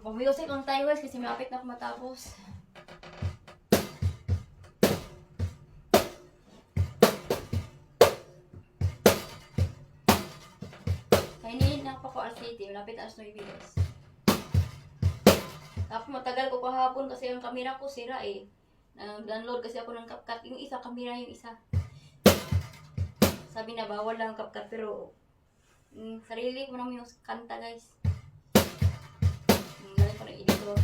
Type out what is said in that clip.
Pag-music lang tayo guys kasi malapit na ako matapos. Kainin na ako sa city, malapit na sa guys. Tapos matagal ko kahapon kasi yung camera ko sira eh. Nag-download kasi ako ng CapCut. Yung isa, camera yung isa. Sabi na bawal lang CapCut pero sarili ko naman yung kanta guys. Galing ko ng editor.